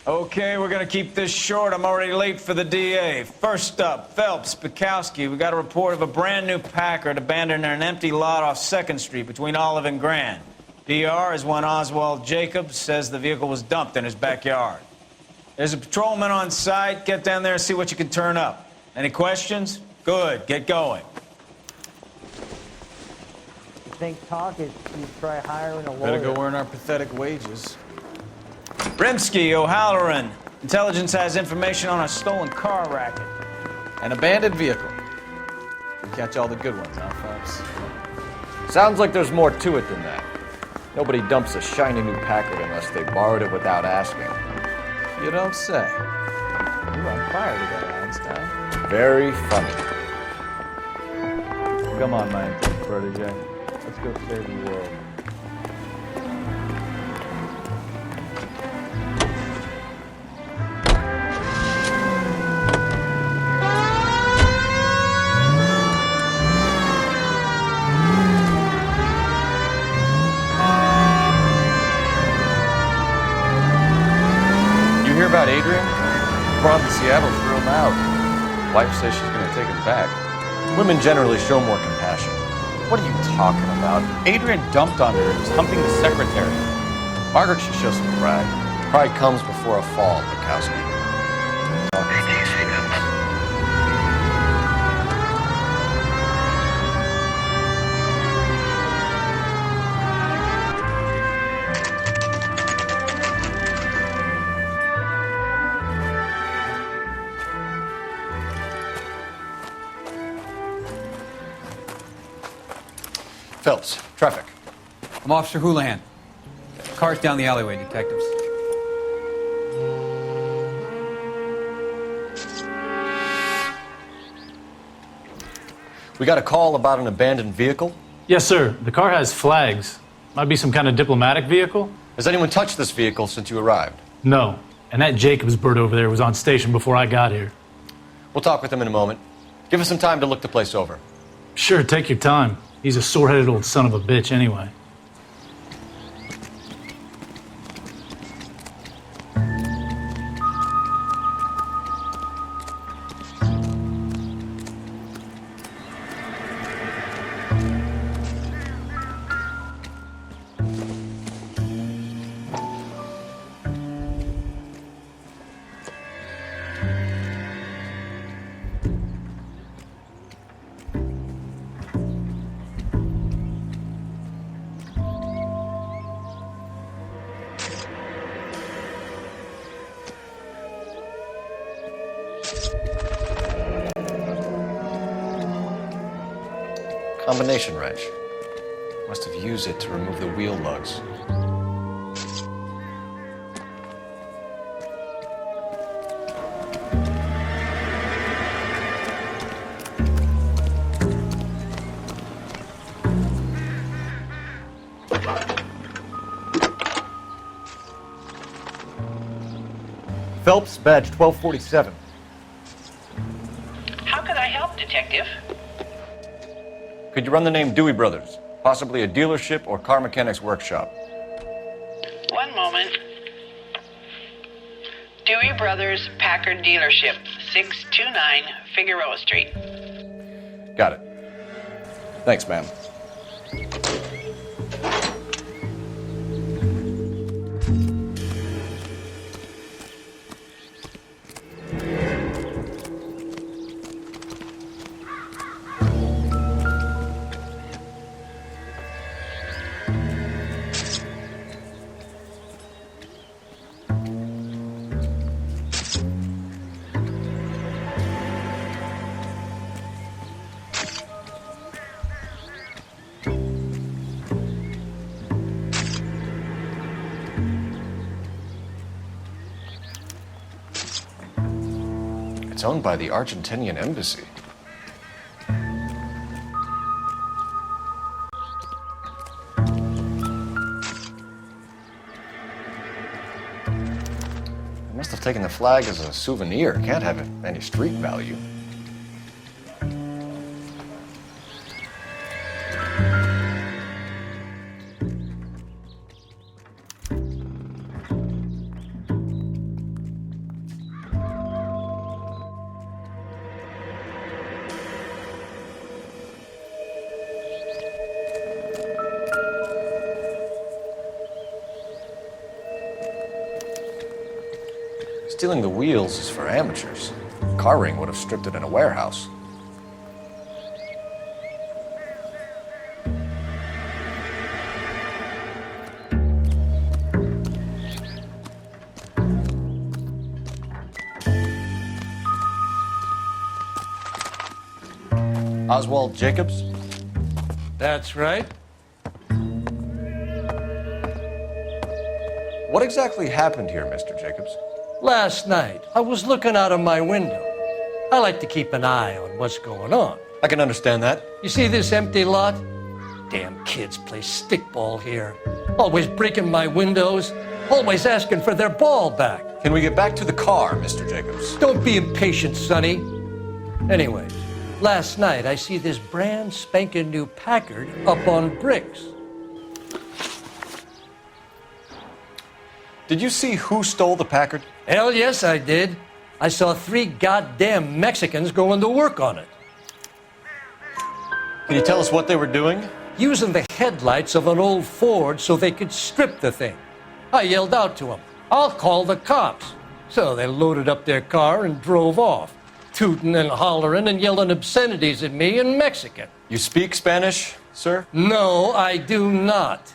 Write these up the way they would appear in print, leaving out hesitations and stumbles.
Okay, we're gonna keep this short. I'm already late for the DA. First up, Phelps, Bukowski. We got a report of a brand new Packard abandoned in an empty lot off 2nd Street between Olive and Grand. DR is one Oswald Jacobs, says the vehicle was dumped in his backyard. There's a patrolman on site. Get down there and see what you can turn up. Any questions? Good, get going. You think talk is you try hiring a lawyer? Better go earn our pathetic wages. Rimsky, O'Halloran. Intelligence has information on a stolen car racket. An abandoned vehicle. We catch all the good ones, huh, Phelps? Sounds like there's more to it than that. Nobody dumps a shiny new Packard unless they borrowed it without asking. You don't say. You're on fire today, Einstein. Very funny. Come on, my protege. Let's go save the world. You hear about Adrian? Brought to Seattle threw him out. Wife says she's going to take him back. Women generally show more compassion. What are you talking about? Adrian dumped on her and was humping the secretary. Margaret should show some pride. Pride comes before a fall, Bukowski. Phelps, traffic. I'm Officer Houlihan. Car's down the alleyway, detectives. We got a call about an abandoned vehicle. Yes, sir. The car has flags. Might be some kind of diplomatic vehicle? Has anyone touched this vehicle since you arrived? No. And that Jacobs bird over there was on station before I got here. We'll talk with him in a moment. Give us some time to look the place over. Sure, take your time. He's a sore-headed old son of a bitch anyway. Combination wrench. Must have used it to remove the wheel lugs. Phelps, badge 1247. How could I help, Detective? Could you run the name Dewey Brothers? Possibly a dealership or car mechanics workshop. One moment. Dewey Brothers Packard Dealership, 629 Figueroa Street. Got it. Thanks, ma'am. It's owned by the Argentinian embassy. They must have taken the flag as a souvenir. Can't have any street value. Stealing the wheels is for amateurs. Car ring would have stripped it in a warehouse. Oswald Jacobs? That's right. What exactly happened here, Mr. Jacobs? Last night, I was looking out of my window. I like to keep an eye on what's going on. I can understand that. You see this empty lot? Damn kids play stickball here. Always breaking my windows, always asking for their ball back. Can we get back to the car, Mr. Jacobs? Don't be impatient, Sonny. Anyway, last night I see this brand spanking new Packard up on bricks. Did you see who stole the Packard? Hell yes, I did. I saw 3 goddamn Mexicans going to work on it. Can you tell us what they were doing? Using the headlights of an old Ford so they could strip the thing. I yelled out to them, "I'll call the cops." So they loaded up their car and drove off, tooting and hollering and yelling obscenities at me in Mexican. You speak Spanish, sir? No, I do not.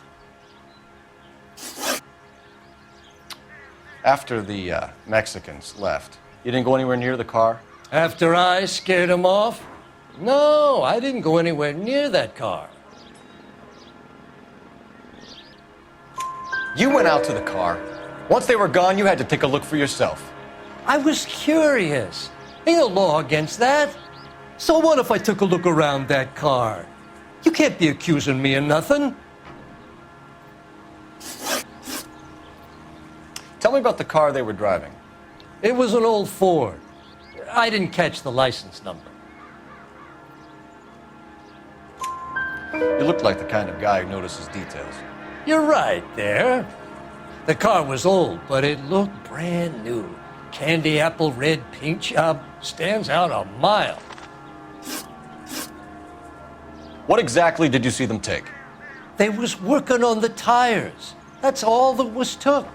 After the Mexicans left, you didn't go anywhere near the car? After I scared them off? No, I didn't go anywhere near that car. You went out to the car. Once they were gone, you had to take a look for yourself. I was curious. Ain't no law against that. So what if I took a look around that car? You can't be accusing me of nothing. Tell me about the car they were driving. It was an old Ford. I didn't catch the license number. You looked like the kind of guy who notices details. You're right there. The car was old, but it looked brand new. Candy apple red paint job stands out a mile. What exactly did you see them take? They was working on the tires. That's all that was took.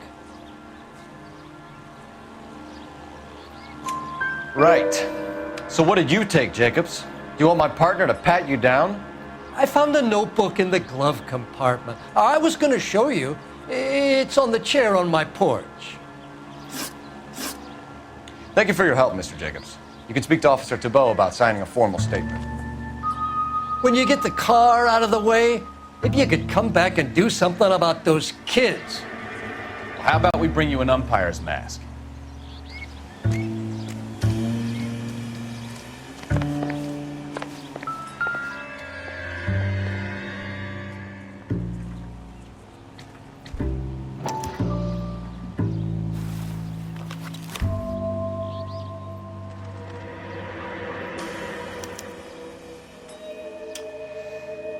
Right. So what did you take, Jacobs? Do you want my partner to pat you down? I found a notebook in the glove compartment. I was going to show you. It's on the chair on my porch. Thank you for your help, Mr. Jacobs. You can speak to Officer Thibault about signing a formal statement. When you get the car out of the way, maybe you could come back and do something about those kids. How about we bring you an umpire's mask?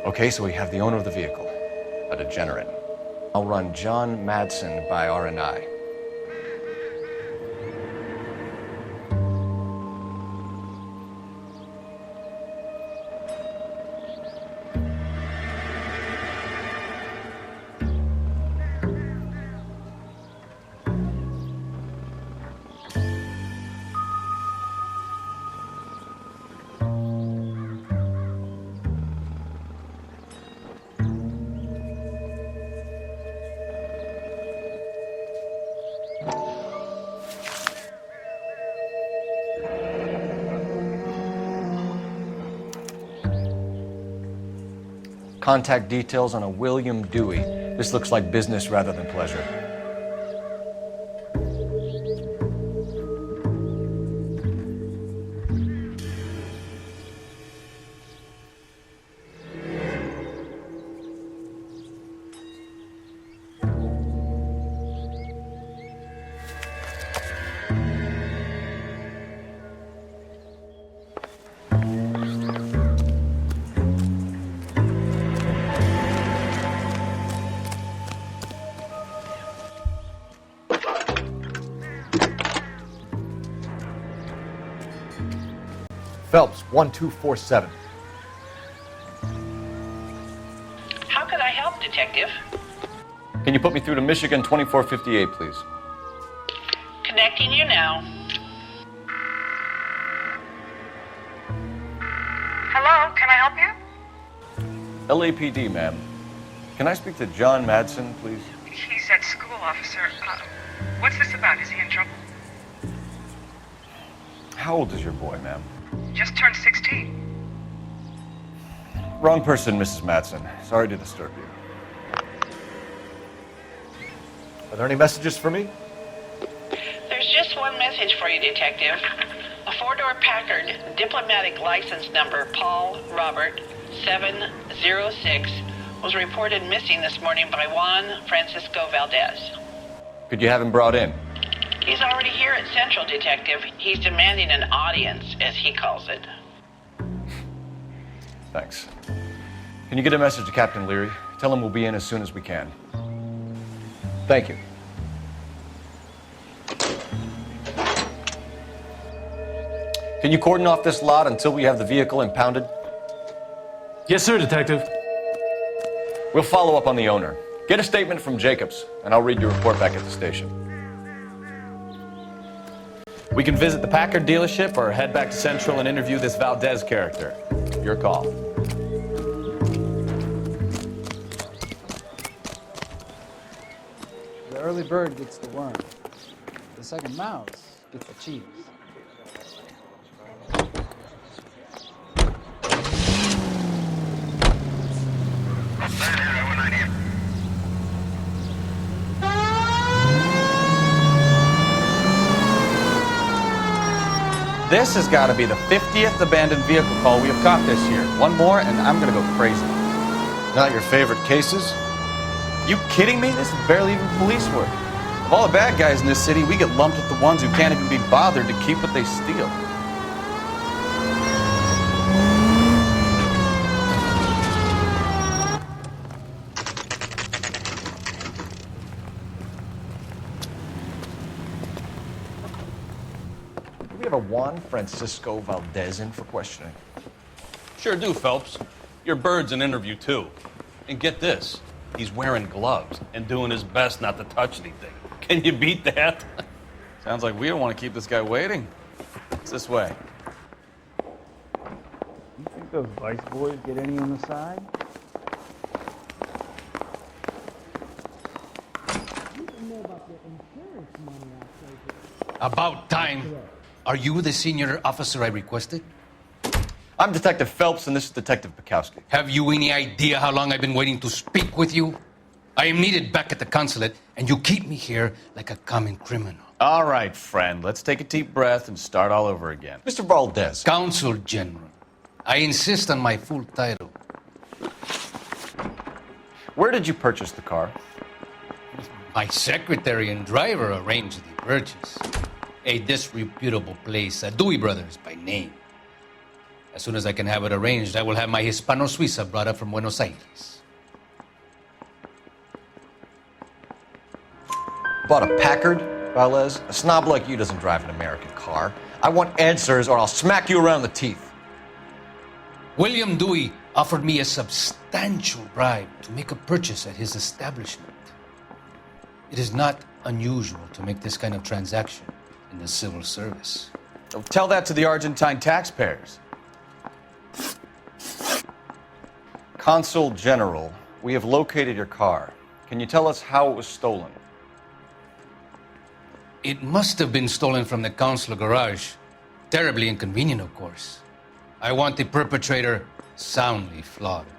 Okay, so we have the owner of the vehicle, a degenerate. I'll run John Madsen by R&I. Contact details on a William Dewey. This looks like business rather than pleasure. Phelps, 1247. How can I help, Detective? Can you put me through to Michigan 2458, please? Connecting you now. Hello, can I help you? LAPD, ma'am. Can I speak to John Madsen, please? He's at school, officer. What's this about? Is he in trouble? How old is your boy, ma'am? Just turned 16. Wrong person, Mrs. Madsen. Sorry to disturb you. Are there any messages for me? There's just one message for you, Detective. A four-door Packard, diplomatic license number Paul Robert 706, was reported missing this morning by Juan Francisco Valdez. Could you have him brought in? He's already here at Central, Detective. He's demanding an audience, as he calls it. Thanks. Can you get a message to Captain Leary? Tell him we'll be in as soon as we can. Thank you. Can you cordon off this lot until we have the vehicle impounded? Yes, sir, Detective. We'll follow up on the owner. Get a statement from Jacobs, and I'll read your report back at the station. We can visit the Packard dealership or head back to Central and interview this Valdez character. Your call. The early bird gets the worm. The second mouse gets the cheese. This has got to be the 50th abandoned vehicle call we have caught this year. One more, and I'm going to go crazy. Not your favorite cases? You kidding me? This is barely even police work. Of all the bad guys in this city, we get lumped with the ones who can't even be bothered to keep what they steal. Do we have a Juan Francisco Valdez in for questioning? Sure do, Phelps. Your bird's an interview, too. And get this, he's wearing gloves and doing his best not to touch anything. Can you beat that? Sounds like we don't want to keep this guy waiting. It's this way. You think those Vice boys get any on the side? About time. Are you the senior officer I requested? I'm Detective Phelps, and this is Detective Bukowski. Have you any idea how long I've been waiting to speak with you? I am needed back at the consulate, and you keep me here like a common criminal. All right, friend. Let's take a deep breath and start all over again. Mr. Valdez. Consul General. I insist on my full title. Where did you purchase the car? My secretary and driver arranged the purchase. A disreputable place, Dewey Brothers by name. As soon as I can have it arranged, I will have my Hispano Suiza brought up from Buenos Aires. Bought a Packard, Valdez? A snob like you doesn't drive an American car. I want answers or I'll smack you around the teeth. William Dewey offered me a substantial bribe to make a purchase at his establishment. It is not unusual to make this kind of transaction in the civil service. So tell that to the Argentine taxpayers. Consul General, we have located your car. Can you tell us how it was stolen? It must have been stolen from the consular garage. Terribly inconvenient, of course. I want the perpetrator soundly flogged.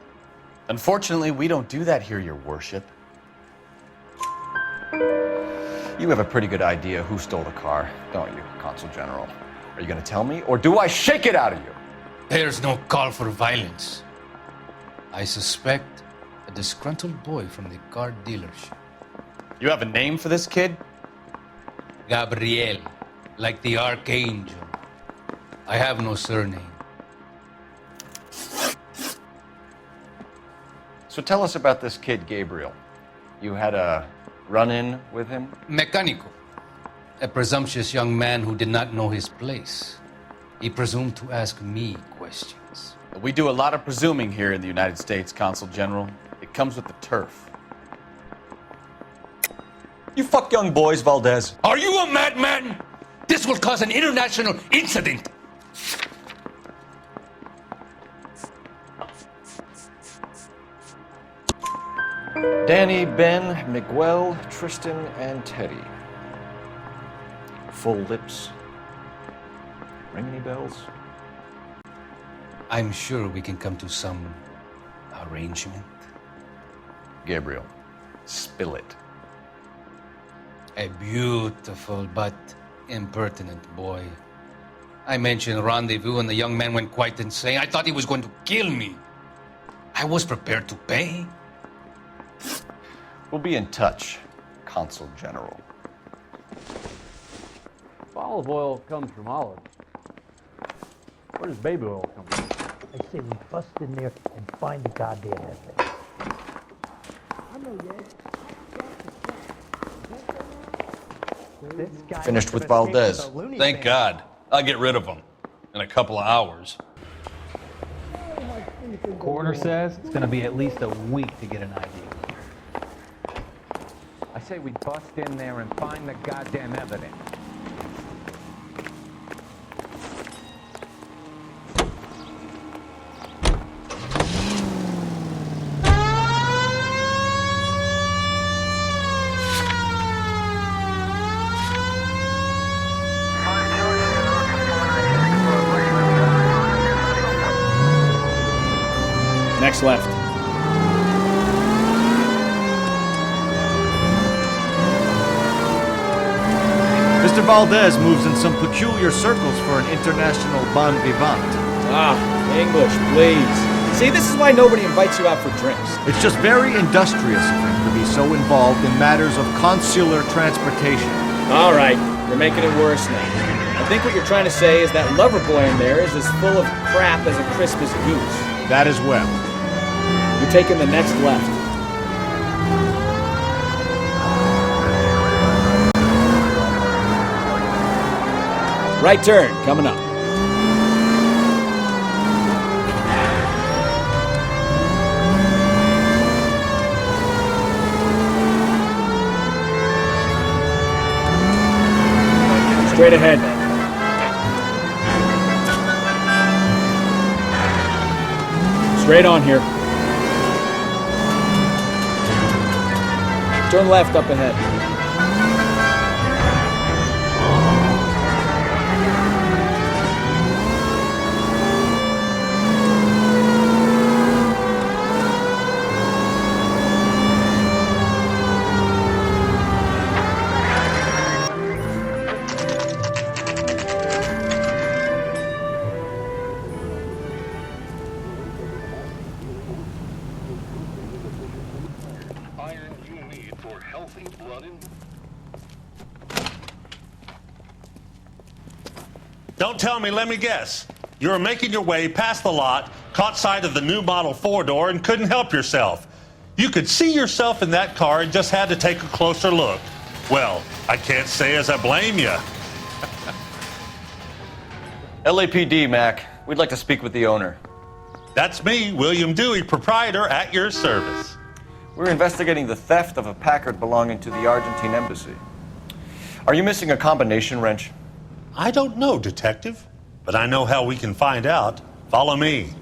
Unfortunately, we don't do that here, Your Worship. You have a pretty good idea who stole the car, don't you, Consul General? Are you going to tell me, or do I shake it out of you? There's no call for violence. I suspect a disgruntled boy from the car dealership. You have a name for this kid? Gabriel, like the archangel. I have no surname. So tell us about this kid, Gabriel. You had a run-in with him? Mecánico. A presumptuous young man who did not know his place. He presumed to ask me questions. We do a lot of presuming here in the United States, Consul General. It comes with the turf. You fuck young boys, Valdez. Are you a madman? This will cause an international incident. Danny, Ben, Miguel, Tristan, and Teddy. Full lips. Ring any bells? I'm sure we can come to some arrangement. Gabriel, spill it. A beautiful but impertinent boy. I mentioned rendezvous and the young man went quite insane. I thought he was going to kill me. I was prepared to pay. We'll be in touch, Consul General. If olive oil comes from olives, where does baby oil come from? I say we bust in there and find the goddamn evidence. This guy Finished with Valdez. Thank God. I'll get rid of him in a couple of hours. Coroner says it's going to be at least a week to get an ID. I say we bust in there and find the goddamn evidence. Next left. Mr. Valdez moves in some peculiar circles for an international bon vivant. Ah, English, please. See, this is why nobody invites you out for drinks. It's just very industrious of him to be so involved in matters of consular transportation. All right, you're making it worse now. I think what you're trying to say is that lover boy in there is as full of crap as a Christmas goose. That as well. You're taking the next left. Right turn, coming up. Straight ahead. Straight on here. Turn left up ahead. Don't tell me, let me guess. You were making your way past the lot, caught sight of the new model four-door, and couldn't help yourself. You could see yourself in that car and just had to take a closer look. Well, I can't say as I blame you. LAPD, Mac. We'd like to speak with the owner. That's me, William Dewey, proprietor, at your service. We're investigating the theft of a Packard belonging to the Argentine embassy. Are you missing a combination wrench? I don't know, Detective, but I know how we can find out. Follow me.